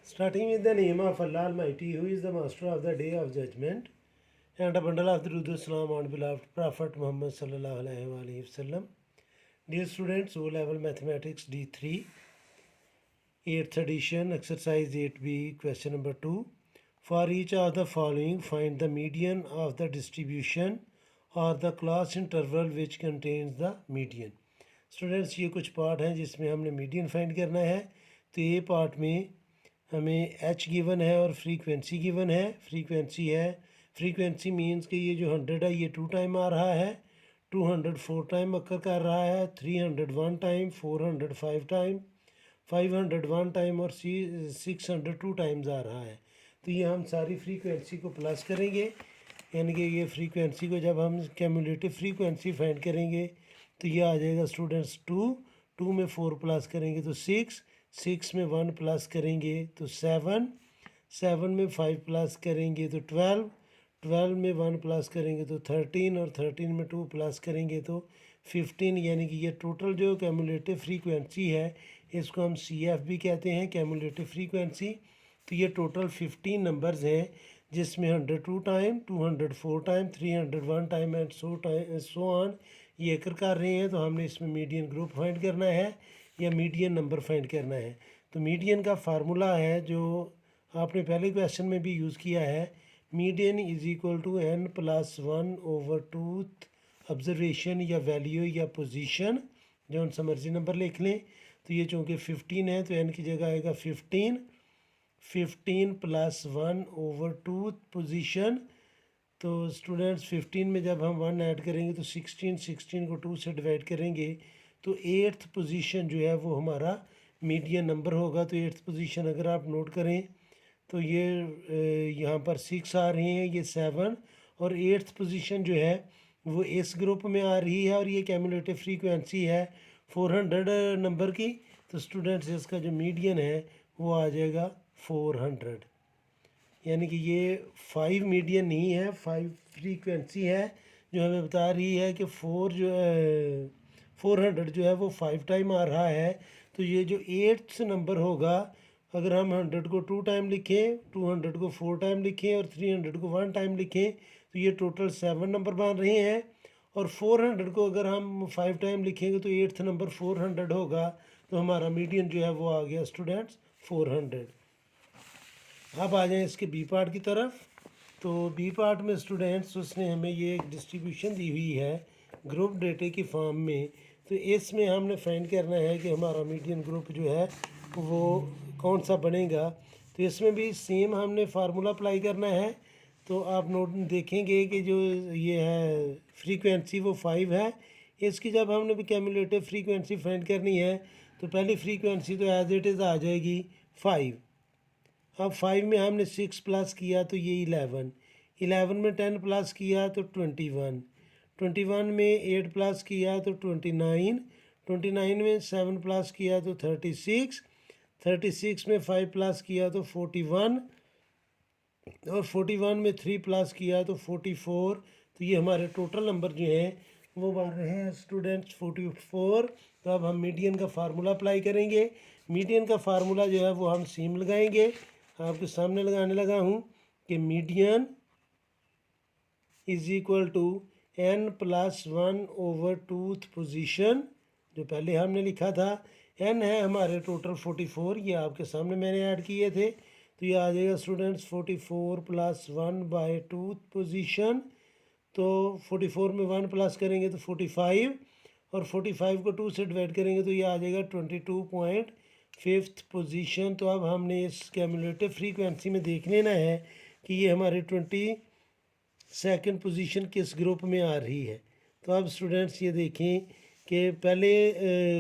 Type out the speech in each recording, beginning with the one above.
Starting with the name of Allah Almighty, who is the master of the day of judgment, and a bundle of Durud Salam on beloved Prophet Muhammad sallallahu alaihi wasallam. Dear students, O level mathematics D3, 8th edition, exercise 8b, question number 2. For each of the following, find the median of the distribution or the class interval which contains the median. Students ये कुछ part हैं जिसमें हमने median find करना है. तो ये part में हमें एच गिवन है और फ्रीक्वेंसी गिवन है. फ्रीक्वेंसी मीन्स कि ये जो 100 है ये 2 टाइम आ रहा है, 200 4 टाइम अक्कर कर रहा है, 300 1 टाइम, 400 5 टाइम, 500 1 टाइम और 600 2 टाइम्स आ रहा है. तो ये हम सारी फ्रीक्वेंसी को प्लस करेंगे, यानी कि ये फ्रीक्वेंसी को जब हम कैमुलेटिव फ्रीक्वेंसी फाइंड करेंगे तो ये आ जाएगा स्टूडेंट्स 2 में 4 प्लस करेंगे तो 6 में 1 प्लस करेंगे तो 7 में 5 प्लस करेंगे तो 12 में 1 प्लस करेंगे तो 13 और 13 में 2 प्लस करेंगे तो 15. यानी कि ये टोटल जो कैमुलेटिव फ्रीक्वेंसी है इसको हम CF भी कहते हैं, कैमुलेटिव फ्रीक्वेंसी. तो ये टोटल 15 नंबर्स हैं जिसमें 102 time, 204 time, 301 time and so on ये कर रहे हैं. तो हमने इसमें मीडियन ग्रुप फाइंड करना है या मीडियन नंबर फाइंड करना है. तो मीडियन का फार्मूला है जो आपने पहले क्वेश्चन में भी यूज़ किया है, median is equal to n+1/2 observation या वैल्यू या पोजीशन, जो उनसे मर्जी नंबर लिख लें. तो ये चूँकि 15 है तो n की जगह आएगा 15 + 1/2 पोजीशन. तो स्टूडेंट्स 15 में जब हम 1 ऐड करेंगे तो 16 को 2 से डिवाइड करेंगे तो 8th पोजीशन जो है वो हमारा मीडियन नंबर होगा. तो 8th पोजीशन अगर आप नोट करें तो ये यहाँ पर 6 आ रही हैं, ये 7 और 8th पोजीशन जो है वो इस ग्रुप में आ रही है और ये कैमुलेटिव फ्रीक्वेंसी है 400 नंबर की. तो स्टूडेंट्स इसका जो मीडियन है वो आ जाएगा 400. यानी कि ये 5 मीडियन नहीं है, 5 फ्रीक्वेंसी है जो हमें बता रही है कि 400 जो है वो 5 टाइम आ रहा है. तो ये जो 8th नंबर होगा, अगर हम 100 को 2 टाइम लिखें, 200 को 4 टाइम लिखें और 300 को 1 टाइम लिखें तो ये टोटल 7 नंबर बन रहे हैं. और 400 को अगर हम 5 टाइम लिखेंगे तो 8th नंबर 400 होगा. तो हमारा मीडियन जो है वो आ गया स्टूडेंट्स 400. अब आ जाएं इसके बी पार्ट की तरफ. तो बी पार्ट में स्टूडेंट्स उसने हमें ये एक डिस्ट्रीब्यूशन दी हुई है ग्रुप डेटे की फॉर्म में. तो इसमें हमने फाइंड करना है कि हमारा मीडियन ग्रुप जो है वो कौन सा बनेगा. तो इसमें भी सेम हमने फार्मूला अप्लाई करना है. तो आप नोट देखेंगे कि जो ये है फ्रीक्वेंसी वो 5 है. इसकी जब हमने भी कैमुलेटिव फ्रीक्वेंसी फाइंड करनी है तो पहली फ्रीक्वेंसी तो एज इट इज़ आ जाएगी 5. अब 5 में हमने 6 प्लस किया तो ये 11 में 10 प्लस किया तो 21 में 8 प्लस किया तो 29 में 7 प्लस किया तो 36 में 5 प्लस किया तो 41 और 41 में 3 प्लस किया तो 44. तो ये हमारे टोटल नंबर जो हैं वो बन रहे हैं स्टूडेंट्स 44. तो अब हम मीडियन का फार्मूला अप्लाई करेंगे. मीडियन का फार्मूला जो है वो हम सेम लगाएंगे, आपके सामने लगाने लगा हूँ कि median is equal to n+1/2 position, जो पहले हमने लिखा था. n है हमारे टोटल 44, ये आपके सामने मैंने ऐड किए थे. तो ये आ जाएगा स्टूडेंट्स 44 + 1/2 पोजीशन. तो 44 में 1 प्लस करेंगे तो 45 और 45 को 2 से डिवाइड करेंगे तो ये आ जाएगा 22.5th पोजीशन. तो अब हमने इस कैमुलेटिव फ्रीक्वेंसी में देख लेना है कि ये हमारे 22nd पोजीशन किस ग्रुप में आ रही है. तो अब स्टूडेंट्स ये देखें कि पहले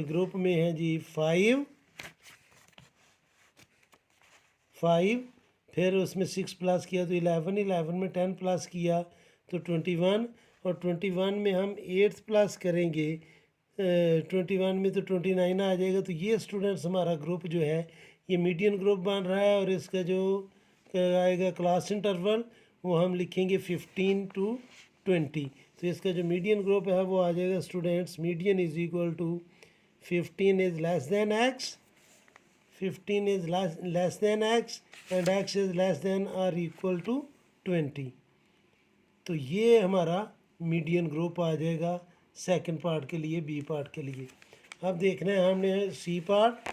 ग्रुप में है जी 5, फिर उसमें 6 प्लस किया तो 11 में 10 प्लस किया तो 21 और 21 में हम 8 प्लस करेंगे 21 में तो 29 आ जाएगा. तो ये स्टूडेंट्स हमारा ग्रुप जो है ये मीडियन ग्रुप बन रहा है और इसका जो आएगा क्लास इंटरवल वो हम लिखेंगे 15 to 20. तो इसका जो मीडियन ग्रुप है वो आ जाएगा students median is equal to 15 is less than x, 15 is less than x and x is less than or equal to 20। तो ये हमारा मीडियन ग्रुप आ जाएगा सेकंड पार्ट के लिए, बी पार्ट के लिए। अब देखना है हमने सी पार्ट।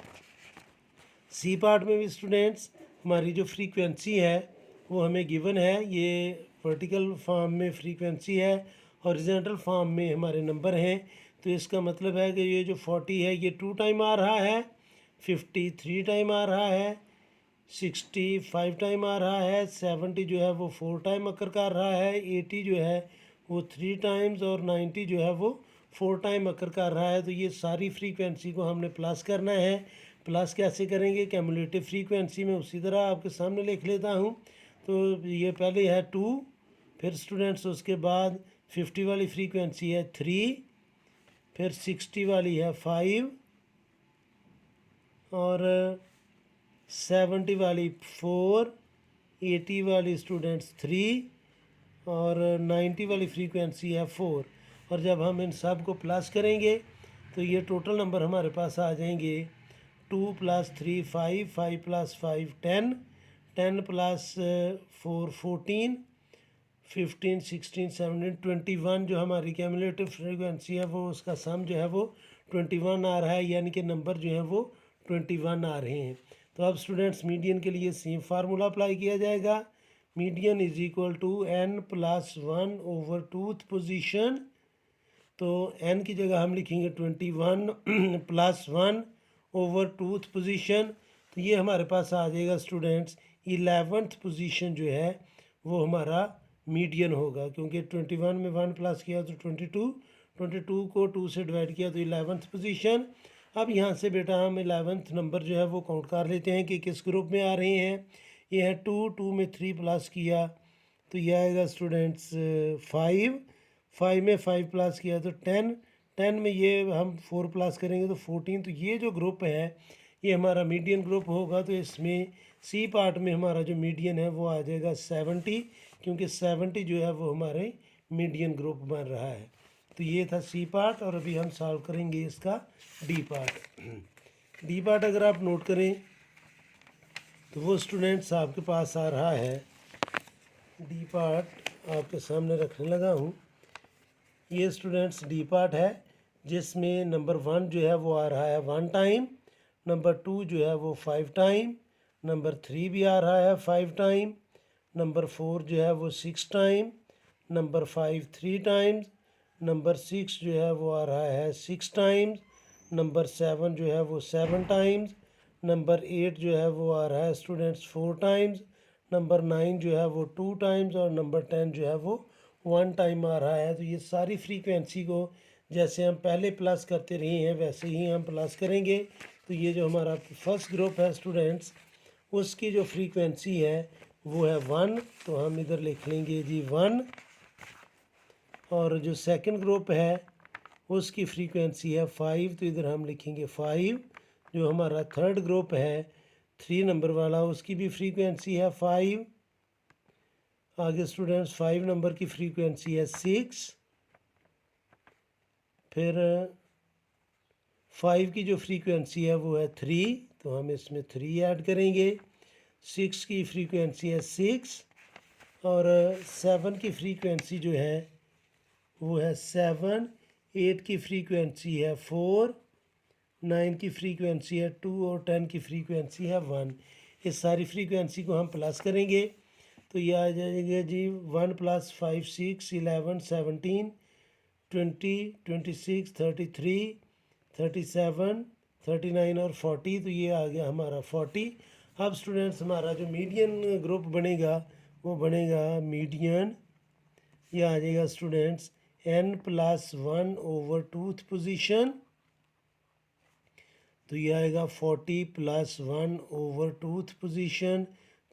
सी पार्ट में भी स्टूडेंट्स हमारी जो फ्रीक्वेंसी है वो हमें गिवन है। ये वर्टिकल फॉर्म में फ्रीक्वेंसी है, हॉरिजॉन्टल फॉर्म में हमारे नंबर हैं। तो इसका मतलब है कि ये जो 40 है ये 2 टाइम आ रहा है, 50 3 टाइम आ रहा है, 60 5 टाइम आ रहा है, 70 जो है वो 4 टाइम अकर कर रहा है, 80 जो है वो 3 टाइम्स और 90 जो है वो 4 टाइम अकर कर रहा है। तो ये सारी फ्रीक्वेंसी को हमने प्लस करना है। प्लस कैसे करेंगे? कैमुलेटिव फ्रीक्वेंसी में उसी तरह आपके सामने लिख लेता हूँ। तो ये पहले है 2, फिर स्टूडेंट्स उसके बाद 50 वाली फ्रीक्वेंसी है 3, फिर 60 वाली है 5 और 70 वाली 4, 80 वाली स्टूडेंट्स 3 और 90 वाली फ्रीक्वेंसी है 4। और जब हम इन सब को प्लस करेंगे तो ये टोटल नंबर हमारे पास आ जाएंगे 2 + 3 5, 5 + 5 10, 10 + 4 14, 15 16 17 21 जो हमारी कैमुलेटिव फ्रीक्वेंसी है वो उसका सम जो है वो 21 आ रहा है, यानी कि नंबर जो है वो 21 आ रहे हैं। तो अब स्टूडेंट्स मीडियन के लिए सेम फार्मूला अप्लाई किया जाएगा। Median is equal to n + 1 over 2th position. तो n की जगह हम लिखेंगे 21 + 1 ओवर 2th पोजीशन। तो ये हमारे पास आ जाएगा स्टूडेंट्स 11th पोजीशन जो है वो हमारा मीडियन होगा, क्योंकि 21 में 1 प्लस किया तो 22, 22 को 2 से डिवाइड किया तो 11th पोजीशन। अब यहाँ से बेटा हम 11th नंबर जो है वो काउंट कर लेते हैं कि किस ग्रुप में आ रहे हैं। ये है 2, 2 में 3 प्लस किया तो ये आएगा स्टूडेंट्स 5, 5 में 5 प्लस किया तो 10, 10 में ये हम 4 प्लस करेंगे तो 14। तो ये जो ग्रुप है ये हमारा मीडियन ग्रुप होगा। तो इसमें सी पार्ट में हमारा जो मीडियन है वो आ जाएगा 70, क्योंकि 70 जो है वो हमारे मीडियन ग्रुप बन रहा है। तो ये था सी पार्ट और अभी हम सॉल्व करेंगे इसका डी पार्ट। डी पार्ट अगर आप नोट करें तो वो स्टूडेंट्स आपके पास आ रहा है। डी पार्ट आपके सामने रखने लगा हूँ। ये स्टूडेंट्स डी पार्ट है जिसमें नंबर 1 जो है वो आ रहा है 1 टाइम, नंबर 2 जो है वो 5 टाइम, नंबर 3 भी आ रहा है 5 टाइम, नंबर 4 जो है वो 6 टाइम, नंबर 5 3 टाइम्स, नंबर 6 जो है वो आ रहा है 6 टाइम्स, नंबर 7 जो है वो 7 टाइम्स, नंबर 8 जो है वो आ रहा है स्टूडेंट्स 4 टाइम्स, नंबर 9 जो है वो 2 टाइम्स और नंबर 10 जो है वो 1 टाइम आ रहा है। तो ये सारी फ्रीक्वेंसी को जैसे हम पहले प्लस करते रहे हैं वैसे ही हम प्लस करेंगे। तो ये जो हमारा फर्स्ट ग्रुप है स्टूडेंट्स उसकी जो फ्रीक्वेंसी है वो है 1, तो हम इधर लिख लेंगे जी 1। और जो सेकंड ग्रुप है उसकी फ्रीक्वेंसी है 5, तो इधर हम लिखेंगे 5। जो हमारा थर्ड ग्रुप है 3 नंबर वाला उसकी भी फ्रीक्वेंसी है 5। आगे स्टूडेंट्स 5 नंबर की फ्रीक्वेंसी है 6। फिर 5 की जो फ्रीक्वेंसी है वो है 3, तो हम इसमें 3 ऐड करेंगे। 6 की फ्रीक्वेंसी है 6 और 7 की फ्रीक्वेंसी जो है वो है 7, 8 की फ्रीक्वेंसी है 4, 9 की फ्रीक्वेंसी है 2 और 10 की फ्रीक्वेंसी है 1। इस सारी फ्रीक्वेंसी को हम प्लस करेंगे तो ये आ जाएगा जी 1 + 5 6 11 17 20 26 33 37 39 और 40। तो ये आ गया हमारा 40। अब स्टूडेंट्स हमारा जो मीडियन ग्रुप बनेगा वो बनेगा मीडियन, ये आ जाएगा students n + 1 over 2th position. तो ये आएगा 40 + 1 ओवर 2th पोजीशन।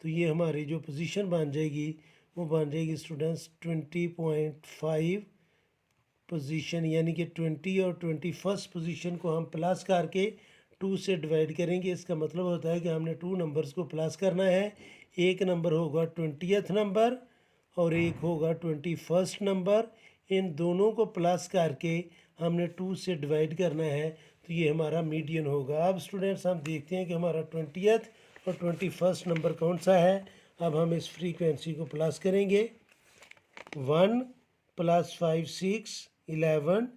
तो ये हमारी जो पोजीशन बन जाएगी वो बन जाएगी स्टूडेंट्स 20.5 पोजीशन, यानी कि 20 और 21st पोजीशन को हम प्लस करके 2 से डिवाइड करेंगे। इसका मतलब होता है कि हमने 2 नंबर्स को प्लस करना है। एक नंबर होगा 20th नंबर और एक होगा 21st नंबर। इन दोनों को प्लस करके हमने 2 से डिवाइड करना है। तो ये हमारा मीडियन होगा। अब स्टूडेंट्स हम देखते हैं कि हमारा 20th और 21st नंबर कौन सा है। अब हम इस फ्रीक्वेंसी को प्लस करेंगे। 1 + 5 6 11,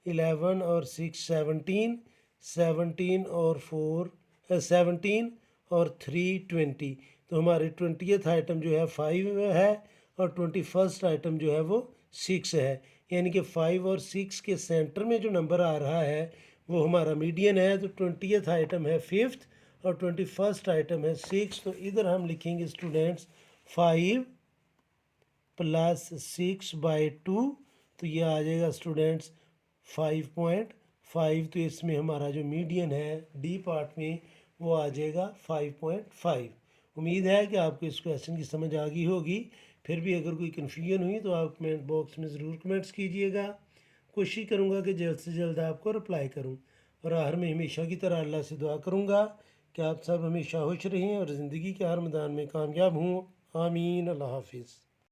11 और 6 17, 17 और 4 17 और 3 20। तो हमारे 20th आइटम जो है 5 है और 21st आइटम जो है वो 6 है। यानी कि 5 और 6 के सेंटर में जो नंबर आ रहा है वो हमारा मीडियन है। तो 20th आइटम है 5th और 21st आइटम है 6। तो इधर हम लिखेंगे स्टूडेंट्स 5 + 6/2। तो ये आ जाएगा स्टूडेंट्स 5.5। तो इसमें हमारा जो मीडियन है डी पार्ट में वो आ जाएगा 5.5। उम्मीद है कि आपको इस क्वेश्चन की समझ आ गई होगी। फिर भी अगर कोई कन्फ्यूजन हुई तो आप कमेंट बॉक्स में ज़रूर कमेंट्स कीजिएगा। कोशिश करूँगा कि जल्द से जल्द आपको रिप्लाई करूँ। और आखिर में हमेशा की तरह अल्लाह से दुआ करूँगा कि आप सब हमेशा खुश रहें और ज़िंदगी के हर मैदान में कामयाब हों। आमीन। अल्लाह हाफिज़।